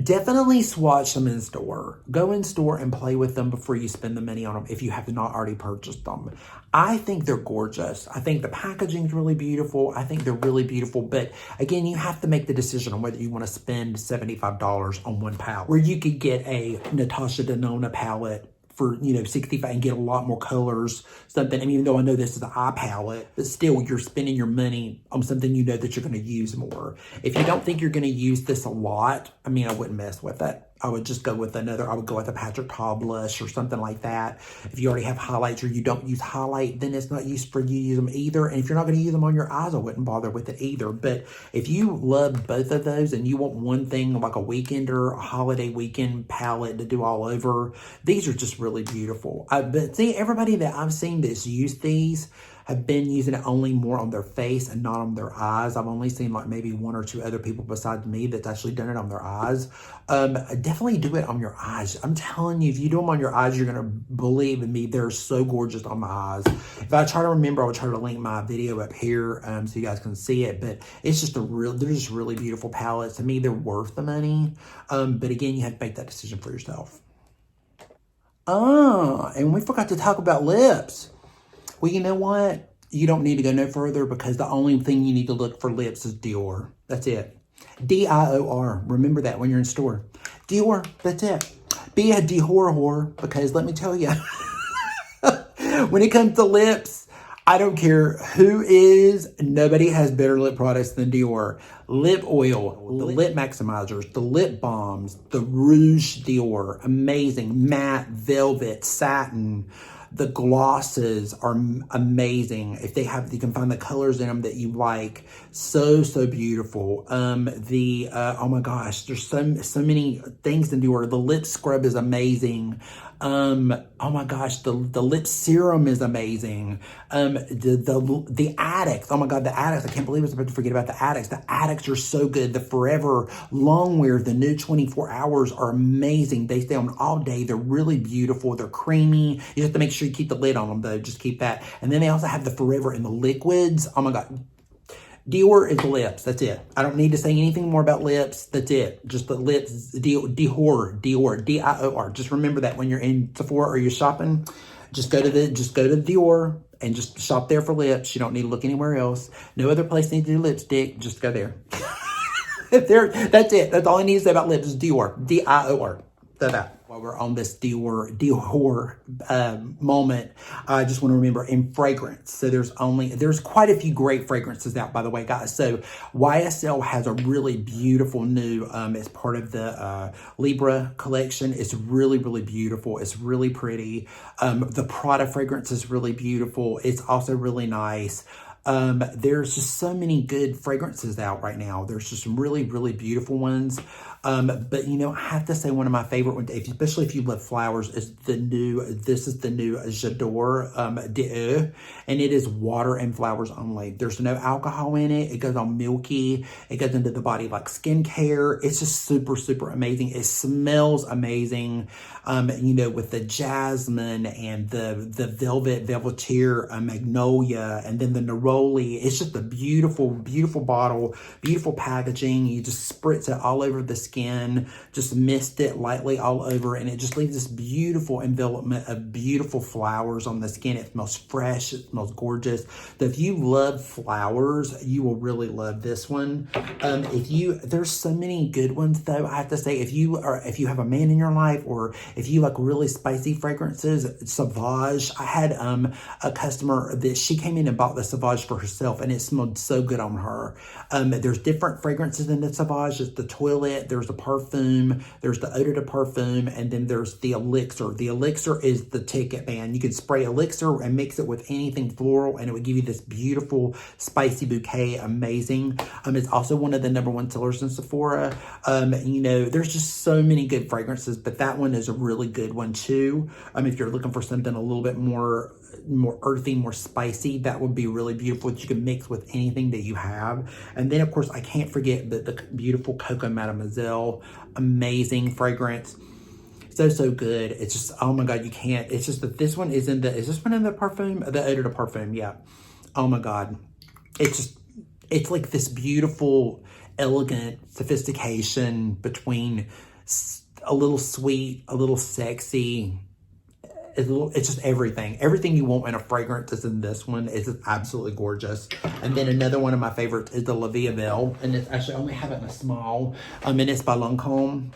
Definitely swatch them in store. Go in store and play with them before you spend the money on them if you have not already purchased them. I think they're gorgeous. I think the packaging is really beautiful. I think they're really beautiful. But again, you have to make the decision on whether you want to spend $75 on one palette. Where you could get a Natasha Denona palette for, you know, $65 and get a lot more colors, something. I mean, even though I know this is an eye palette, but still you're spending your money on something you know that you're going to use more. If you don't think you're going to use this a lot, I mean, I wouldn't mess with it. I would just go with I would go with a Patrick Ta blush or something like that. If you already have highlights or you don't use highlight, then it's not used for you to use them either. And if you're not going to use them on your eyes, I wouldn't bother with it either. But if you love both of those and you want one thing like a weekender, a holiday weekend palette to do all over, these are just really beautiful. But see, everybody that I've seen that's used these, have been using it only more on their face and not on their eyes. I've only seen like maybe 1 or 2 other people besides me that's actually done it on their eyes. Definitely do it on your eyes. I'm telling you, if you do them on your eyes, you're gonna believe in me, they're so gorgeous on my eyes. If I try to remember, I will try to link my video up here so you guys can see it, but it's just they're just really beautiful palettes. To me, they're worth the money. But again, you have to make that decision for yourself. And we forgot to talk about lips. Well, you know what? You don't need to go no further because the only thing you need to look for lips is DIOR. That's it. DIOR. Remember that when you're in store. DIOR. That's it. Be a DIOR because let me tell you, when it comes to lips, I don't care who is, nobody has better lip products than DIOR. Lip oil, the lip maximizers, the lip balms, the Rouge DIOR, amazing. Matte, velvet, satin. The glosses are amazing. If they have, you can find the colors in them that you like. So beautiful. Oh my gosh, there's so many things in DIOR. The lip scrub is amazing. Oh my gosh, the lip serum is amazing. The addicts, oh my God, the addicts, I can't believe I was about to forget about the addicts. The addicts are so good. The Forever Long Wear, the new 24 hours are amazing. They stay on all day. They're really beautiful. They're creamy. You have to make sure you keep the lid on them though. Just keep that. And then they also have the Forever in the liquids. Oh my God. DIOR is lips. That's it. I don't need to say anything more about lips. That's it. Just the lips. DIOR. DIOR. Just remember that when you're in Sephora or you're shopping, just go to DIOR and just shop there for lips. You don't need to look anywhere else. No other place needs to do lipstick. Just go there. That's it. That's all I need to say about lips is DIOR. DIOR. While we're on this DIOR moment, I just want to remember in fragrance. So there's quite a few great fragrances out, by the way, guys. So YSL has a really beautiful new, it's part of the Libra collection. It's really beautiful. It's really pretty. The Prada fragrance is really beautiful. It's also really nice. There's just so many good fragrances out right now. There's just some really beautiful ones. But you know, I have to say one of my favorite ones, especially if you love flowers, is the new J'adore DE, and it is water and flowers only. There's no alcohol in it. It goes on milky. It goes into the body like skincare. It's just super amazing. It smells amazing. You know, with the jasmine and the velvetier magnolia, and then the neroli. It's just a beautiful bottle, beautiful packaging. You just spritz it all over the skin, just mist it lightly all over, and it just leaves this beautiful envelopment of beautiful flowers on the skin. It smells fresh. It smells gorgeous. So if you love flowers, you will really love this one. There's so many good ones though. I have to say, if you have a man in your life, or if you like really spicy fragrances, Sauvage. I had a customer that she came in and bought the Sauvage for herself, and it smelled so good on her. There's different fragrances in the Sauvage. It's the Toilette, there's the Parfum, there's the Eau de Parfum, and then there's the Elixir. The Elixir is the ticket, man. You could spray Elixir and mix it with anything floral, and it would give you this beautiful spicy bouquet. Amazing. It's also one of the #1 sellers in Sephora. You know, there's just so many good fragrances, but that one is a really good one too. If you're looking for something a little bit more earthy, more spicy, that would be really beautiful, that you can mix with anything that you have. And then of course, I can't forget the beautiful Coco Mademoiselle, amazing fragrance. So good. It's just, oh my God, you can't. It's just that this one is this one in the Parfum? The Eau de Parfum, yeah. Oh my God. It's like this beautiful, elegant sophistication between a little sweet, a little sexy. It's just everything. Everything you want in a fragrance is in this one. It's just absolutely gorgeous. And then another one of my favorites is the La Vie Belle. And it's actually, I only have it in a small. And it's by LANCOME.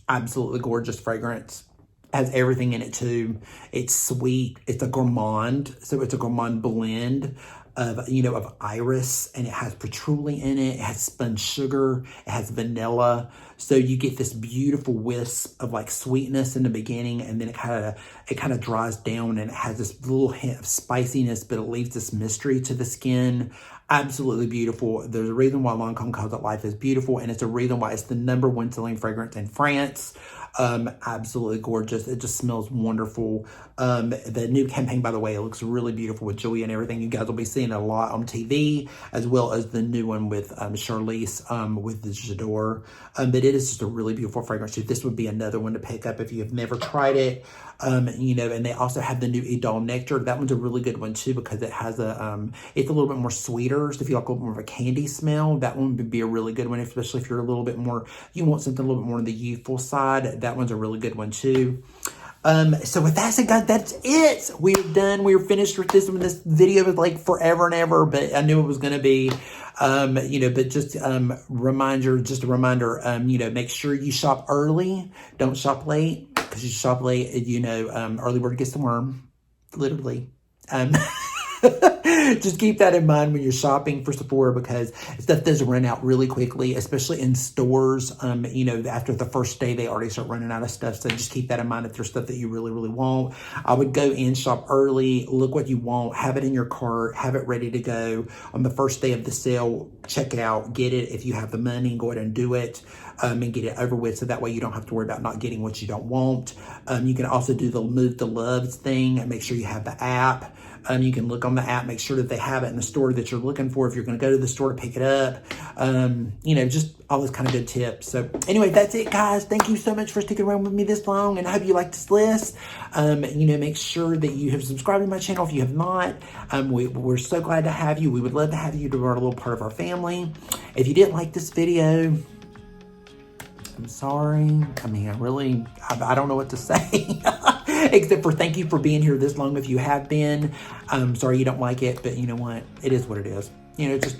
Absolutely gorgeous fragrance. Has everything in it too. It's sweet. It's a gourmand. So it's a gourmand blend of iris, and it has patchouli in it. It has spun sugar. It has vanilla. So you get this beautiful wisp of like sweetness in the beginning, and then it kind of dries down, and it has this little hint of spiciness, but it leaves this mystery to the skin. Absolutely beautiful. There's a reason why Lancome calls it Life is Beautiful, and it's a reason why it's the #1 selling fragrance in France. Absolutely gorgeous. It just smells wonderful. The new campaign, by the way, it looks really beautiful with Julia and everything. You guys will be seeing it a lot on TV, as well as the new one with Charlize with the J'adore. But it is just a really beautiful fragrance. This would be another one to pick up if you have never tried it. You know, and they also have the new Idol Nectar. That one's a really good one too, because it has a, it's a little bit more sweeter. So if you like a little more of a candy smell, that one would be a really good one, especially if you're a little bit more, you want something a little bit more on the youthful side. That one's a really good one too. So with that said, guys, that's it. We're done. We're finished with this one. This video was like forever and ever, but I knew it was going to be, you know, but just, just a reminder, you know, make sure you shop early. Don't shop late, because you shop late, you know, early bird gets the worm, literally. Just keep that in mind when you're shopping for Sephora, because stuff does run out really quickly, especially in stores. You know, after the first day, they already start running out of stuff. So just keep that in mind if there's stuff that you really, really want. I would go in, shop early, look what you want, have it in your cart, have it ready to go. On the first day of the sale, check it out, get it. If you have the money, go ahead and do it. And get it over with, so that way you don't have to worry about not getting what you don't want. You can also do the Move the Loves thing and make sure you have the app. You can look on the app, make sure that they have it in the store that you're looking for if you're going to go to the store to pick it up. You know, just all those kind of good tips. So anyway, that's it, guys. Thank you so much for sticking around with me this long, and I hope you like this list. You know, make sure that you have subscribed to my channel if you have not. We're so glad to have you. We would love to have you to be a little part of our family. If you didn't like this video, I'm sorry. I mean, I don't know what to say. Except for thank you for being here this long if you have been. I'm sorry you don't like it, but you know what? It is what it is. You know, just,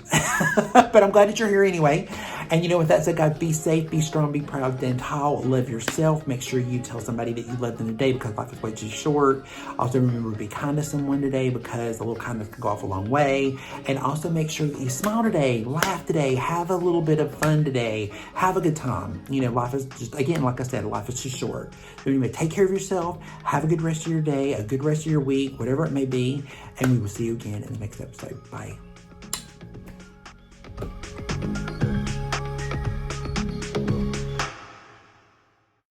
but I'm glad that you're here anyway. And you know, with that said, guys, be safe, be strong, be proud, stand tall, love yourself. Make sure you tell somebody that you love them today, because life is way too short. Also, remember to be kind to someone today, because a little kindness can go off a long way. And also make sure that you smile today, laugh today, have a little bit of fun today, have a good time. You know, life is just, again, like I said, life is too short. So anyway, take care of yourself, have a good rest of your day, a good rest of your week, whatever it may be. And we will see you again in the next episode. Bye.